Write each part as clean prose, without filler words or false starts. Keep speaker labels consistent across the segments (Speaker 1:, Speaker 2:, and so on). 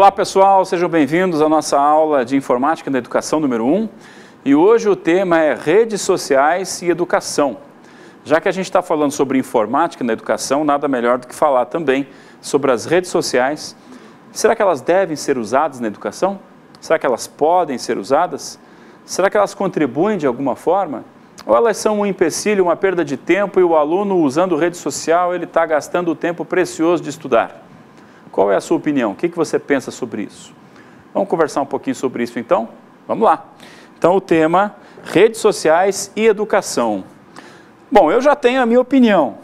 Speaker 1: Olá pessoal, sejam bem-vindos à nossa aula de Informática na Educação número 1 e hoje o tema é redes sociais e educação. Já que a gente está falando sobre informática na educação, nada melhor do que falar também sobre as redes sociais. Será que elas devem ser usadas na educação? Será que elas podem ser usadas? Será que elas contribuem de alguma forma? Ou elas são um empecilho, uma perda de tempo e o aluno usando rede social, ele está gastando o tempo precioso de estudar? Qual é a sua opinião? O que você pensa sobre isso? Vamos conversar um pouquinho sobre isso então? Vamos lá. Então o tema, redes sociais e educação. Bom, eu já tenho a minha opinião.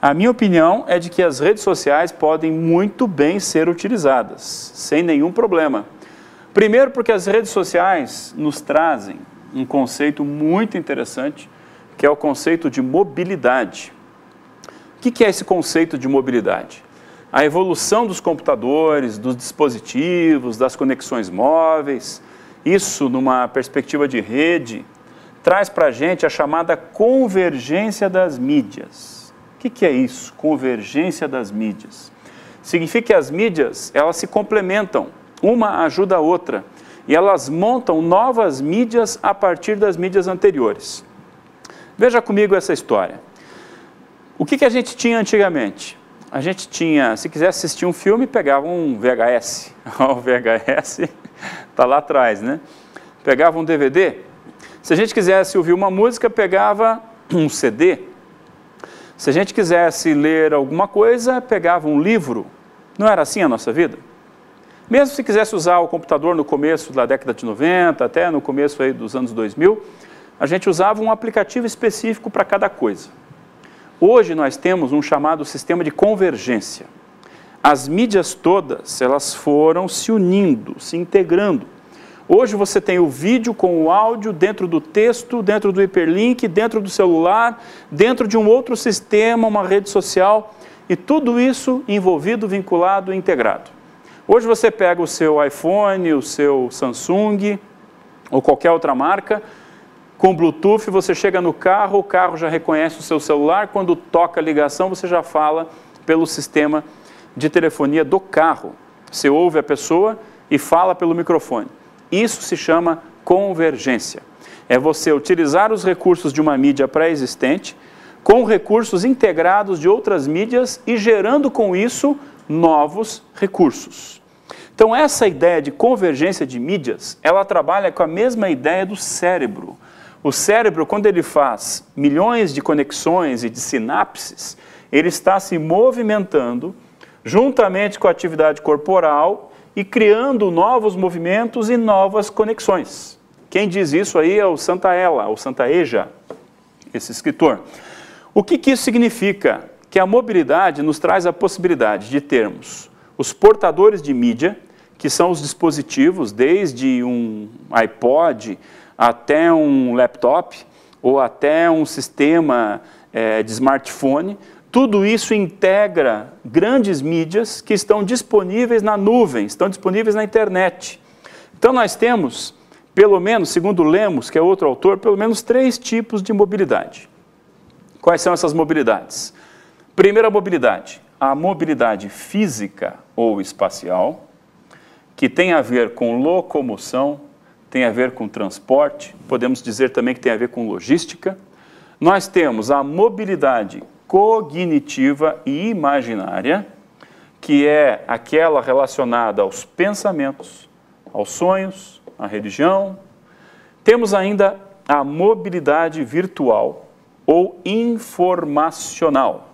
Speaker 1: A minha opinião é de que as redes sociais podem muito bem ser utilizadas, sem nenhum problema. Primeiro porque as redes sociais nos trazem um conceito muito interessante, que é o conceito de mobilidade. O que é esse conceito de mobilidade? A evolução dos computadores, dos dispositivos, das conexões móveis, isso numa perspectiva de rede, traz para a gente a chamada convergência das mídias. O que é isso, convergência das mídias? Significa que as mídias, elas se complementam, uma ajuda a outra, e elas montam novas mídias a partir das mídias anteriores. Veja comigo essa história. O que a gente tinha antigamente? A gente tinha, se quisesse assistir um filme, pegava um VHS. O VHS está lá atrás, né? Pegava um DVD. Se a gente quisesse ouvir uma música, pegava um CD. Se a gente quisesse ler alguma coisa, pegava um livro. Não era assim a nossa vida? Mesmo se quisesse usar o computador no começo da década de 90, até no começo aí dos anos 2000, a gente usava um aplicativo específico para cada coisa. Hoje nós temos um chamado sistema de convergência. As mídias todas, elas foram se unindo, se integrando. Hoje você tem o vídeo com o áudio dentro do texto, dentro do hiperlink, dentro do celular, dentro de um outro sistema, uma rede social, e tudo isso envolvido, vinculado e integrado. Hoje você pega o seu iPhone, o seu Samsung, ou qualquer outra marca, com Bluetooth, você chega no carro, o carro já reconhece o seu celular, quando toca a ligação, você já fala pelo sistema de telefonia do carro. Você ouve a pessoa e fala pelo microfone. Isso se chama convergência. É você utilizar os recursos de uma mídia pré-existente com recursos integrados de outras mídias e gerando com isso novos recursos. Então essa ideia de convergência de mídias, ela trabalha com a mesma ideia do cérebro. O cérebro, quando ele faz milhões de conexões e de sinapses, ele está se movimentando juntamente com a atividade corporal e criando novos movimentos e novas conexões. Quem diz isso aí é o Santaella, ou Santaeja, esse escritor. O que isso significa? Que a mobilidade nos traz a possibilidade de termos os portadores de mídia, que são os dispositivos, desde um iPod até um laptop, ou até um sistema de smartphone. Tudo isso integra grandes mídias que estão disponíveis na nuvem, estão disponíveis na internet. Então nós temos, pelo menos, segundo Lemos, que é outro autor, pelo menos 3 tipos de mobilidade. Quais são essas mobilidades? Primeira mobilidade, a mobilidade física ou espacial, que tem a ver com locomoção, tem a ver com transporte, podemos dizer também que tem a ver com logística. Nós temos a mobilidade cognitiva e imaginária, que é aquela relacionada aos pensamentos, aos sonhos, à religião. Temos ainda a mobilidade virtual ou informacional.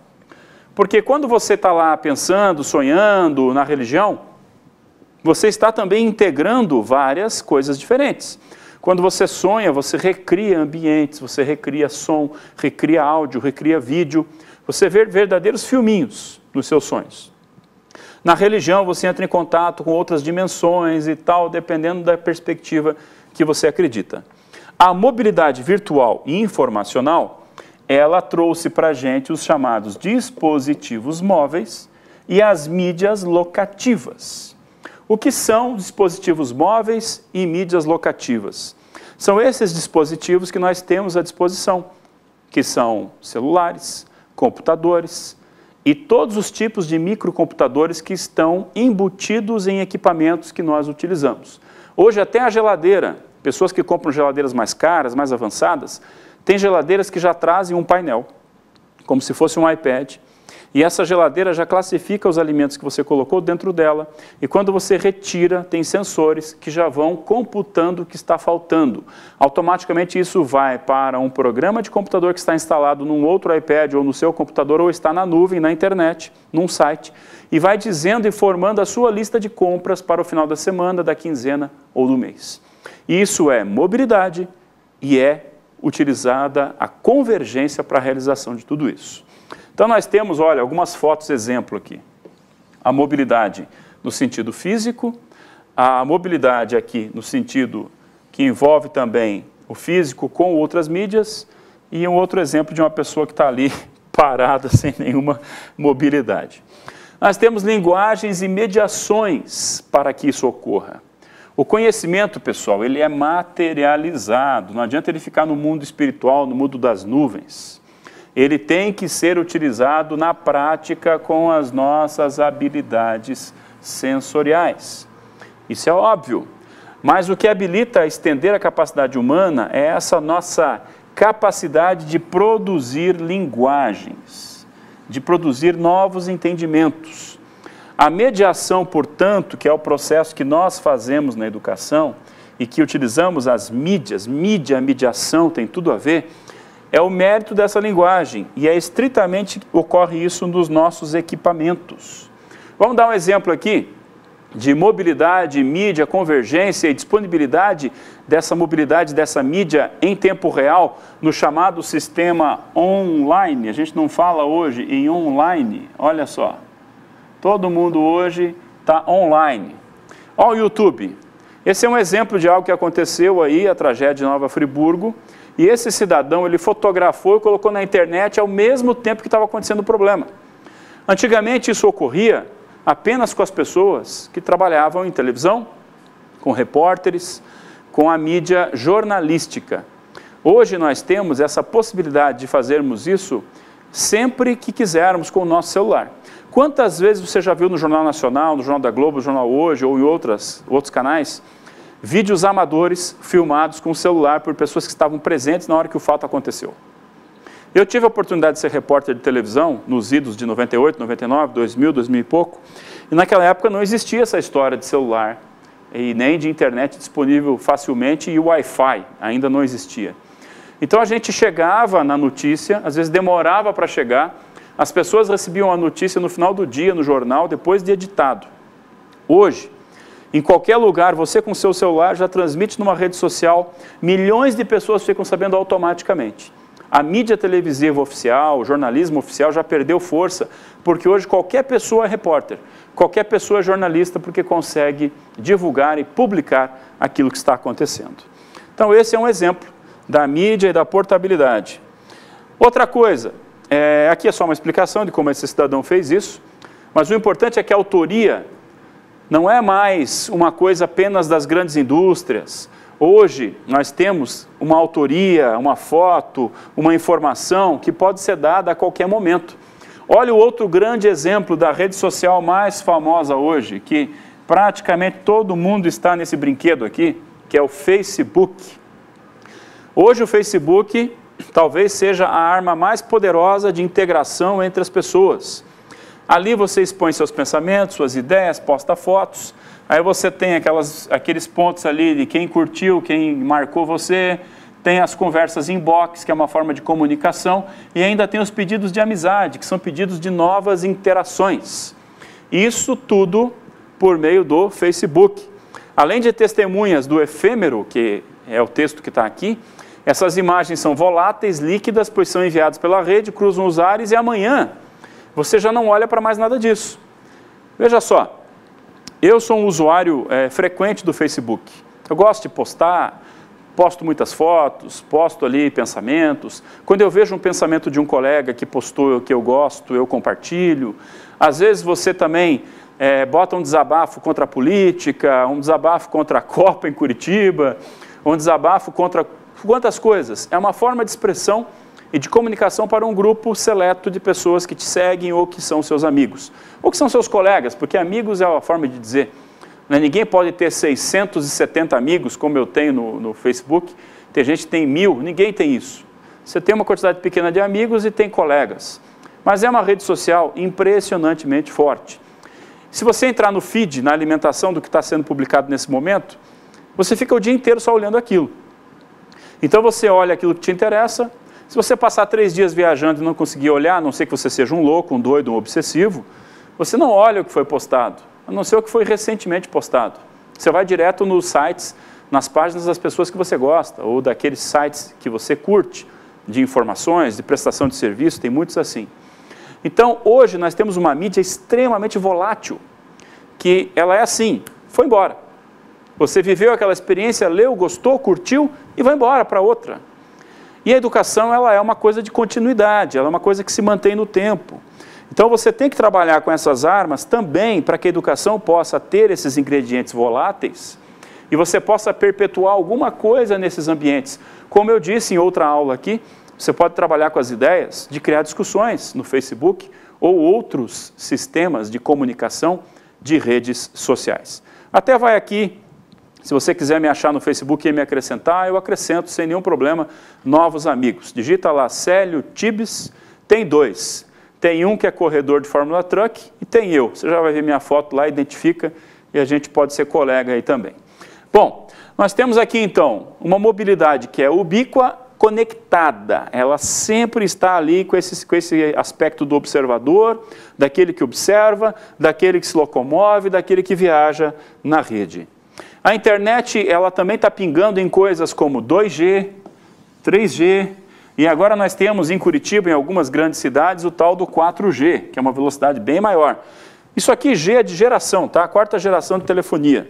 Speaker 1: Porque quando você está lá pensando, sonhando na religião, você está também integrando várias coisas diferentes. Quando você sonha, você recria ambientes, você recria som, recria áudio, recria vídeo. Você vê verdadeiros filminhos nos seus sonhos. Na religião, você entra em contato com outras dimensões e tal, dependendo da perspectiva que você acredita. A mobilidade virtual e informacional, ela trouxe para a gente os chamados dispositivos móveis e as mídias locativas. O que são dispositivos móveis e mídias locativas? São esses dispositivos que nós temos à disposição, que são celulares, computadores, e todos os tipos de microcomputadores que estão embutidos em equipamentos que nós utilizamos. Hoje até a geladeira, pessoas que compram geladeiras mais caras, mais avançadas, tem geladeiras que já trazem um painel, como se fosse um iPad, e essa geladeira já classifica os alimentos que você colocou dentro dela, e quando você retira, tem sensores que já vão computando o que está faltando. Automaticamente isso vai para um programa de computador que está instalado num outro iPad ou no seu computador, ou está na nuvem, na internet, num site, e vai dizendo e formando a sua lista de compras para o final da semana, da quinzena ou do mês. Isso é mobilidade e é utilizada a convergência para a realização de tudo isso. Então nós temos, olha, algumas fotos exemplo aqui. A mobilidade no sentido físico, a mobilidade aqui no sentido que envolve também o físico com outras mídias, e um outro exemplo de uma pessoa que está ali parada sem nenhuma mobilidade. Nós temos linguagens e mediações para que isso ocorra. O conhecimento, pessoal, ele é materializado, não adianta ele ficar no mundo espiritual, no mundo das nuvens. Ele tem que ser utilizado na prática com as nossas habilidades sensoriais. Isso é óbvio, mas o que habilita a estender a capacidade humana é essa nossa capacidade de produzir linguagens, de produzir novos entendimentos. A mediação, portanto, que é o processo que nós fazemos na educação e que utilizamos as mídias, mediação tem tudo a ver, é o mérito dessa linguagem e é estritamente ocorre isso nos nossos equipamentos. Vamos dar um exemplo aqui de mobilidade, mídia, convergência e disponibilidade dessa mobilidade, dessa mídia em tempo real no chamado sistema online. A gente não fala hoje em online, olha só. Todo mundo hoje está online. Olha o YouTube. Esse é um exemplo de algo que aconteceu aí, a tragédia de Nova Friburgo, e esse cidadão, ele fotografou e colocou na internet ao mesmo tempo que estava acontecendo o problema. Antigamente isso ocorria apenas com as pessoas que trabalhavam em televisão, com repórteres, com a mídia jornalística. Hoje nós temos essa possibilidade de fazermos isso sempre que quisermos com o nosso celular. Quantas vezes você já viu no Jornal Nacional, no Jornal da Globo, no Jornal Hoje ou em outros canais, vídeos amadores filmados com o celular por pessoas que estavam presentes na hora que o fato aconteceu? Eu tive a oportunidade de ser repórter de televisão nos idos de 98, 99, 2000, 2000 e pouco, e naquela época não existia essa história de celular e nem de internet disponível facilmente, e o Wi-Fi ainda não existia. Então a gente chegava na notícia, às vezes demorava para chegar, as pessoas recebiam a notícia no final do dia no jornal, depois de editado. Hoje, em qualquer lugar, você com seu celular já transmite numa rede social, milhões de pessoas ficam sabendo automaticamente. A mídia televisiva oficial, o jornalismo oficial já perdeu força, porque hoje qualquer pessoa é repórter, qualquer pessoa é jornalista, porque consegue divulgar e publicar aquilo que está acontecendo. Então esse é um exemplo da mídia e da portabilidade. Outra coisa, aqui é só uma explicação de como esse cidadão fez isso, mas o importante é que a autoria não é mais uma coisa apenas das grandes indústrias. Hoje nós temos uma autoria, uma foto, uma informação que pode ser dada a qualquer momento. Olha o outro grande exemplo da rede social mais famosa hoje, que praticamente todo mundo está nesse brinquedo aqui, que é o Facebook. Hoje o Facebook talvez seja a arma mais poderosa de integração entre as pessoas. Ali você expõe seus pensamentos, suas ideias, posta fotos, aí você tem aqueles pontos ali de quem curtiu, quem marcou você, tem as conversas inbox, que é uma forma de comunicação, e ainda tem os pedidos de amizade, que são pedidos de novas interações. Isso tudo por meio do Facebook. Além de testemunhas do efêmero, que é o texto que está aqui, essas imagens são voláteis, líquidas, pois são enviadas pela rede, cruzam os ares e amanhã você já não olha para mais nada disso. Veja só, eu sou um usuário frequente do Facebook. Eu gosto de postar, posto muitas fotos, posto ali pensamentos. Quando eu vejo um pensamento de um colega que postou que eu gosto, eu compartilho. Às vezes você também bota um desabafo contra a política, um desabafo contra a Copa em Curitiba, um desabafo contra quantas coisas. É uma forma de expressão e de comunicação para um grupo seleto de pessoas que te seguem ou que são seus amigos, ou que são seus colegas, porque amigos é a forma de dizer. Ninguém pode ter 670 amigos, como eu tenho no Facebook, tem gente que tem 1000, ninguém tem isso. Você tem uma quantidade pequena de amigos e tem colegas, mas é uma rede social impressionantemente forte. Se você entrar no feed, na alimentação do que está sendo publicado nesse momento, você fica o dia inteiro só olhando aquilo. Então você olha aquilo que te interessa. Se você passar 3 dias viajando e não conseguir olhar, a não ser que você seja um louco, um doido, um obsessivo, você não olha o que foi postado, a não ser o que foi recentemente postado. Você vai direto nos sites, nas páginas das pessoas que você gosta, ou daqueles sites que você curte, de informações, de prestação de serviço, tem muitos assim. Então, hoje nós temos uma mídia extremamente volátil, que ela é assim, foi embora. Você viveu aquela experiência, leu, gostou, curtiu e vai embora para outra. E a educação, ela é uma coisa de continuidade, ela é uma coisa que se mantém no tempo. Então você tem que trabalhar com essas armas também para que a educação possa ter esses ingredientes voláteis e você possa perpetuar alguma coisa nesses ambientes. Como eu disse em outra aula aqui, você pode trabalhar com as ideias de criar discussões no Facebook ou outros sistemas de comunicação de redes sociais. Até vai aqui, se você quiser me achar no Facebook e me acrescentar, eu acrescento sem nenhum problema novos amigos. Digita lá Célio Tibes, tem 2. Tem um que é corredor de Fórmula Truck e tem eu. Você já vai ver minha foto lá, identifica e a gente pode ser colega aí também. Bom, nós temos aqui então uma mobilidade que é ubíqua, conectada. Ela sempre está ali com esse aspecto do observador, daquele que observa, daquele que se locomove, daquele que viaja na rede. A internet, ela também está pingando em coisas como 2G, 3G, e agora nós temos em Curitiba, em algumas grandes cidades, o tal do 4G, que é uma velocidade bem maior. Isso aqui, G é de geração, tá? A 4ª geração de telefonia.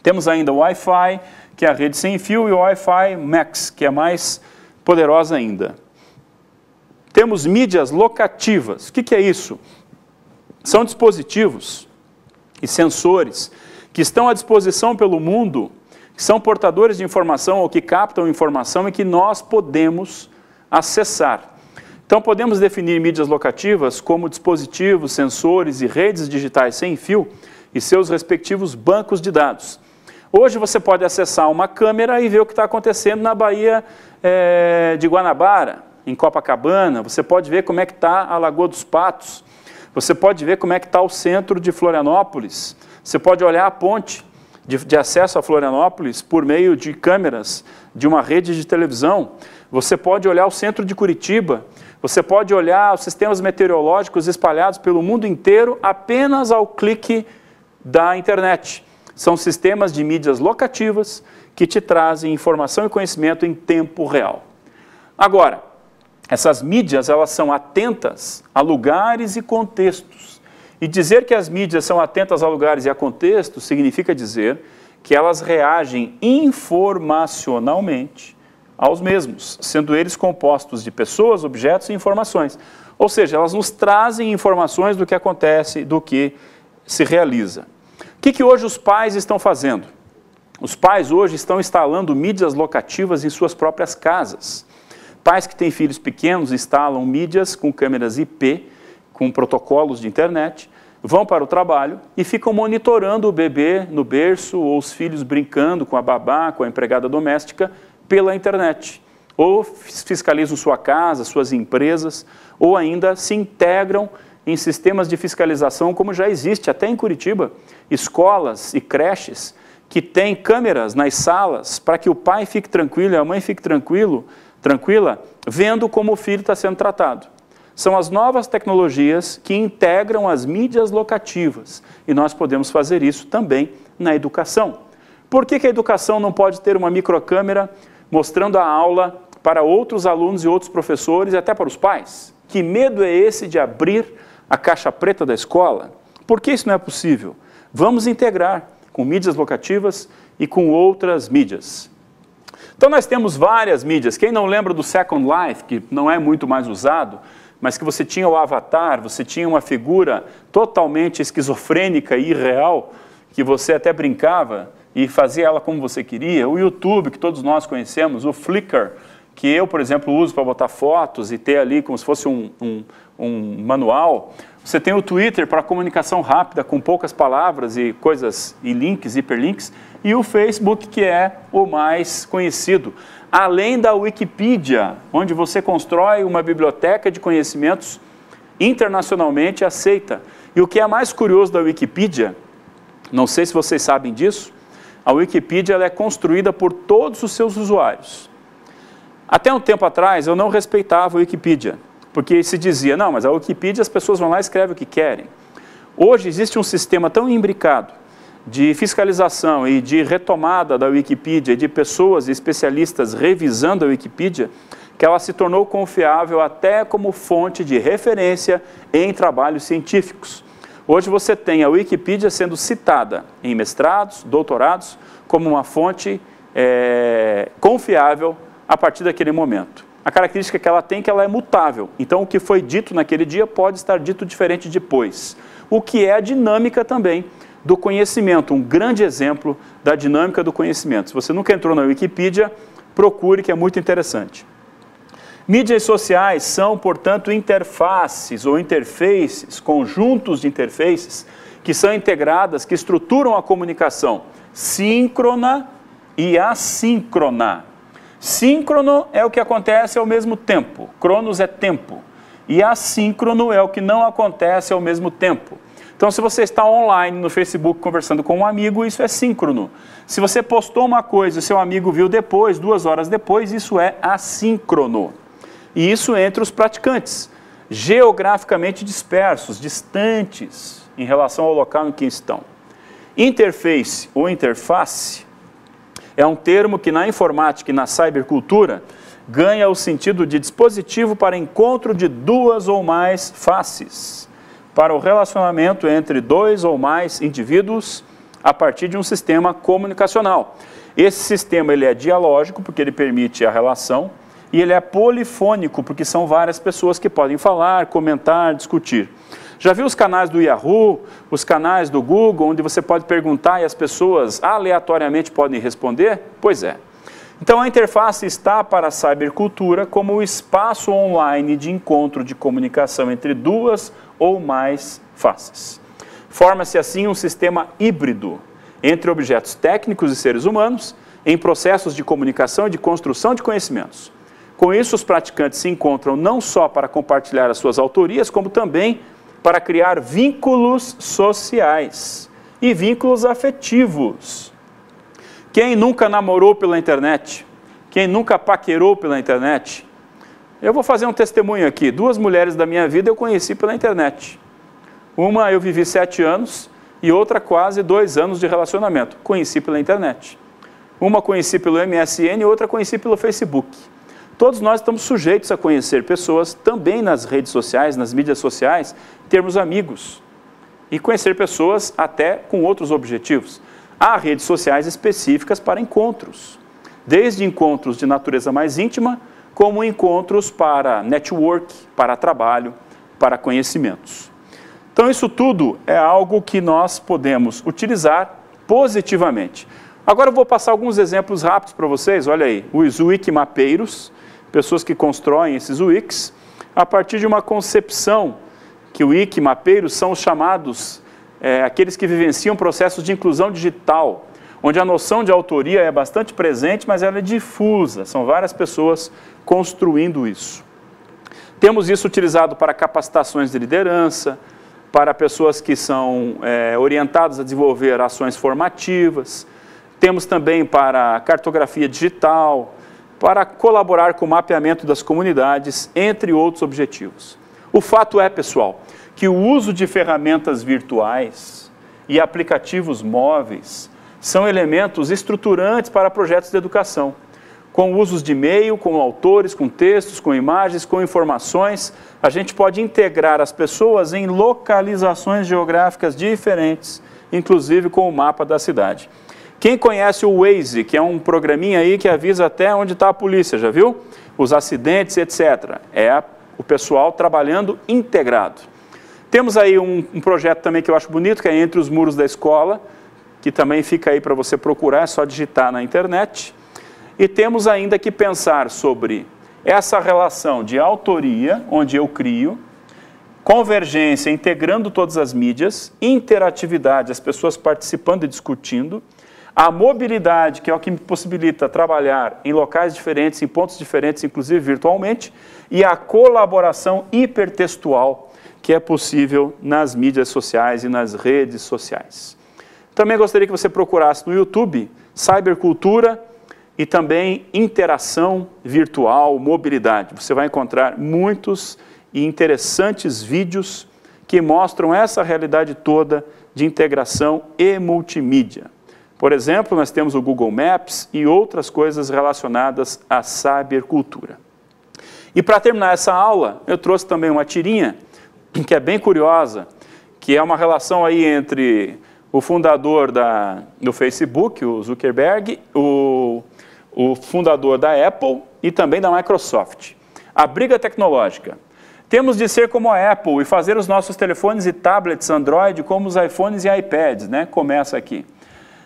Speaker 1: Temos ainda o Wi-Fi, que é a rede sem fio, e o Wi-Fi Max, que é mais poderosa ainda. Temos mídias locativas. O que é isso? São dispositivos e sensores que estão à disposição pelo mundo, que são portadores de informação ou que captam informação e que nós podemos acessar. Então podemos definir mídias locativas como dispositivos, sensores e redes digitais sem fio e seus respectivos bancos de dados. Hoje você pode acessar uma câmera e ver o que está acontecendo na Baía de Guanabara, em Copacabana. Você pode ver como é que está a Lagoa dos Patos. Você pode ver como é que está o centro de Florianópolis. Você pode olhar a ponte de acesso a Florianópolis por meio de câmeras de uma rede de televisão. Você pode olhar o centro de Curitiba. Você pode olhar os sistemas meteorológicos espalhados pelo mundo inteiro apenas ao clique da internet. São sistemas de mídias locativas que te trazem informação e conhecimento em tempo real. Agora, essas mídias, elas são atentas a lugares e contextos. E dizer que as mídias são atentas a lugares e a contextos significa dizer que elas reagem informacionalmente aos mesmos, sendo eles compostos de pessoas, objetos e informações. Ou seja, elas nos trazem informações do que acontece, do que se realiza. O que hoje os pais estão fazendo? Os pais hoje estão instalando mídias locativas em suas próprias casas. Pais que têm filhos pequenos instalam mídias com câmeras IP, com protocolos de internet, vão para o trabalho e ficam monitorando o bebê no berço ou os filhos brincando com a babá, com a empregada doméstica pela internet. Ou fiscalizam sua casa, suas empresas, ou ainda se integram em sistemas de fiscalização, como já existe até em Curitiba, escolas e creches que têm câmeras nas salas para que o pai fique tranquilo e a mãe fique tranquila, vendo como o filho está sendo tratado. São as novas tecnologias que integram as mídias locativas e nós podemos fazer isso também na educação. Por que a educação não pode ter uma microcâmera mostrando a aula para outros alunos e outros professores e até para os pais? Que medo é esse de abrir a caixa preta da escola? Por que isso não é possível? Vamos integrar com mídias locativas e com outras mídias. Então nós temos várias mídias. Quem não lembra do Second Life, que não é muito mais usado, mas que você tinha o avatar, você tinha uma figura totalmente esquizofrênica e irreal, que você até brincava e fazia ela como você queria. O YouTube, que todos nós conhecemos, o Flickr, que eu, por exemplo, uso para botar fotos e ter ali como se fosse um manual. Você tem o Twitter para comunicação rápida, com poucas palavras e coisas, e links, hiperlinks, e o Facebook, que é o mais conhecido. Além da Wikipedia, onde você constrói uma biblioteca de conhecimentos internacionalmente aceita. E o que é mais curioso da Wikipedia, não sei se vocês sabem disso, a Wikipedia ela é construída por todos os seus usuários. Até um tempo atrás eu não respeitava a Wikipedia, porque se dizia, não, mas a Wikipedia as pessoas vão lá e escrevem o que querem. Hoje existe um sistema tão imbricado de fiscalização e de retomada da Wikipedia, de pessoas e especialistas revisando a Wikipedia, que ela se tornou confiável até como fonte de referência em trabalhos científicos. Hoje você tem a Wikipedia sendo citada em mestrados, doutorados, como uma fonte confiável a partir daquele momento. A característica que ela tem é que ela é mutável. Então, o que foi dito naquele dia pode estar dito diferente depois. O que é a dinâmica também do conhecimento, um grande exemplo da dinâmica do conhecimento. Se você nunca entrou na Wikipedia, procure, que é muito interessante. Mídias sociais são, portanto, interfaces ou interfaces, conjuntos de interfaces que são integradas, que estruturam a comunicação síncrona e assíncrona. Síncrono é o que acontece ao mesmo tempo, cronos é tempo, e assíncrono é o que não acontece ao mesmo tempo. Então, se você está online no Facebook conversando com um amigo, isso é síncrono. Se você postou uma coisa e seu amigo viu depois, 2 horas depois, isso é assíncrono. E isso entre os praticantes, geograficamente dispersos, distantes em relação ao local em que estão. Interface ou interface é um termo que na informática e na cybercultura ganha o sentido de dispositivo para encontro de 2 ou mais faces, para o relacionamento entre 2 ou mais indivíduos a partir de um sistema comunicacional. Esse sistema ele é dialógico, porque ele permite a relação, e ele é polifônico, porque são várias pessoas que podem falar, comentar, discutir. Já viu os canais do Yahoo, os canais do Google, onde você pode perguntar e as pessoas aleatoriamente podem responder? Pois é. Então a interface está para a cybercultura como o espaço online de encontro de comunicação entre 2 ou mais faces. Forma-se assim um sistema híbrido entre objetos técnicos e seres humanos em processos de comunicação e de construção de conhecimentos. Com isso, os praticantes se encontram não só para compartilhar as suas autorias, como também para criar vínculos sociais e vínculos afetivos. Quem nunca namorou pela internet? Quem nunca paquerou pela internet? Eu vou fazer um testemunho aqui. 2 mulheres da minha vida eu conheci pela internet. Uma eu vivi 7 anos e outra quase 2 anos de relacionamento. Conheci pela internet. Uma conheci pelo MSN e outra conheci pelo Facebook. Todos nós estamos sujeitos a conhecer pessoas também nas redes sociais, nas mídias sociais, termos amigos e conhecer pessoas até com outros objetivos. Há redes sociais específicas para encontros, desde encontros de natureza mais íntima, como encontros para network, para trabalho, para conhecimentos. Então isso tudo é algo que nós podemos utilizar positivamente. Agora eu vou passar alguns exemplos rápidos para vocês. Olha aí, os wikimapeiros, pessoas que constroem esses wikis, a partir de uma concepção que wikimapeiros são os chamados, aqueles que vivenciam processos de inclusão digital, onde a noção de autoria é bastante presente, mas ela é difusa, são várias pessoas construindo isso. Temos isso utilizado para capacitações de liderança, para pessoas que são orientadas a desenvolver ações formativas, temos também para cartografia digital, para colaborar com o mapeamento das comunidades, entre outros objetivos. O fato é, pessoal, que o uso de ferramentas virtuais e aplicativos móveis são elementos estruturantes para projetos de educação, com usos de e-mail, com autores, com textos, com imagens, com informações, a gente pode integrar as pessoas em localizações geográficas diferentes, inclusive com o mapa da cidade. Quem conhece o Waze, que é um programinha aí que avisa até onde está a polícia, já viu? Os acidentes, etc. É o pessoal trabalhando integrado. Temos aí um projeto também que eu acho bonito, que é Entre os Muros da Escola, que também fica aí para você procurar, é só digitar na internet. E temos ainda que pensar sobre essa relação de autoria, onde eu crio, convergência, integrando todas as mídias, interatividade, as pessoas participando e discutindo, a mobilidade, que é o que me possibilita trabalhar em locais diferentes, em pontos diferentes, inclusive virtualmente, e a colaboração hipertextual, que é possível nas mídias sociais e nas redes sociais. Também gostaria que você procurasse no YouTube Cybercultura e também interação virtual, mobilidade. Você vai encontrar muitos e interessantes vídeos que mostram essa realidade toda de integração e multimídia. Por exemplo, nós temos o Google Maps e outras coisas relacionadas à cybercultura. E para terminar essa aula, eu trouxe também uma tirinha que é bem curiosa, que é uma relação aí entre o fundador do Facebook, o Zuckerberg, o fundador da Apple e também da Microsoft. A briga tecnológica. Temos de ser como a Apple e fazer os nossos telefones e tablets Android como os iPhones e iPads, né? Começa aqui.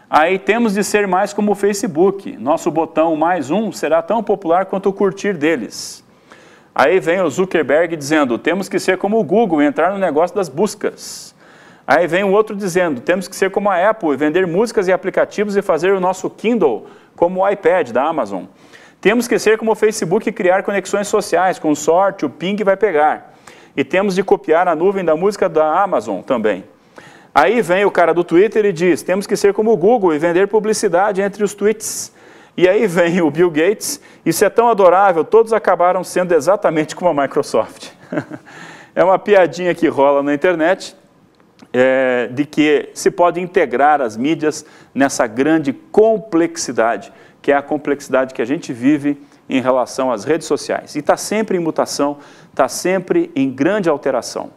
Speaker 1: Aí temos de ser mais como o Facebook. Nosso botão +1 será tão popular quanto o curtir deles. Aí vem o Zuckerberg dizendo, temos que ser como o Google e entrar no negócio das buscas. Aí vem o outro dizendo, temos que ser como a Apple e vender músicas e aplicativos e fazer o nosso Kindle como o iPad da Amazon. Temos que ser como o Facebook e criar conexões sociais, com sorte o ping vai pegar. E temos de copiar a nuvem da música da Amazon também. Aí vem o cara do Twitter e diz, temos que ser como o Google e vender publicidade entre os tweets. E aí vem o Bill Gates, isso é tão adorável, todos acabaram sendo exatamente como a Microsoft. É uma piadinha que rola na internet, de que se pode integrar as mídias nessa grande complexidade, que é a complexidade que a gente vive em relação às redes sociais. E está sempre em mutação, está sempre em grande alteração.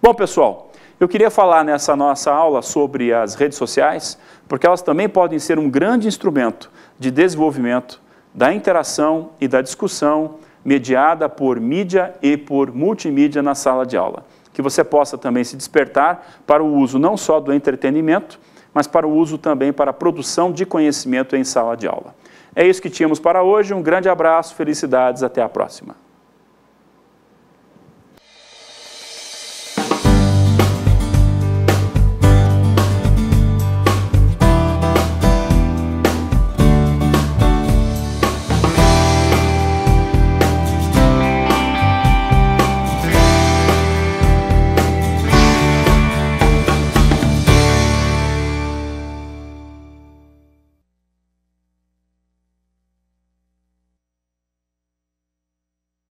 Speaker 1: Bom, pessoal, eu queria falar nessa nossa aula sobre as redes sociais, porque elas também podem ser um grande instrumento de desenvolvimento da interação e da discussão mediada por mídia e por multimídia na sala de aula. Que você possa também se despertar para o uso não só do entretenimento, mas para o uso também para a produção de conhecimento em sala de aula. É isso que tínhamos para hoje, um grande abraço, felicidades, até a próxima.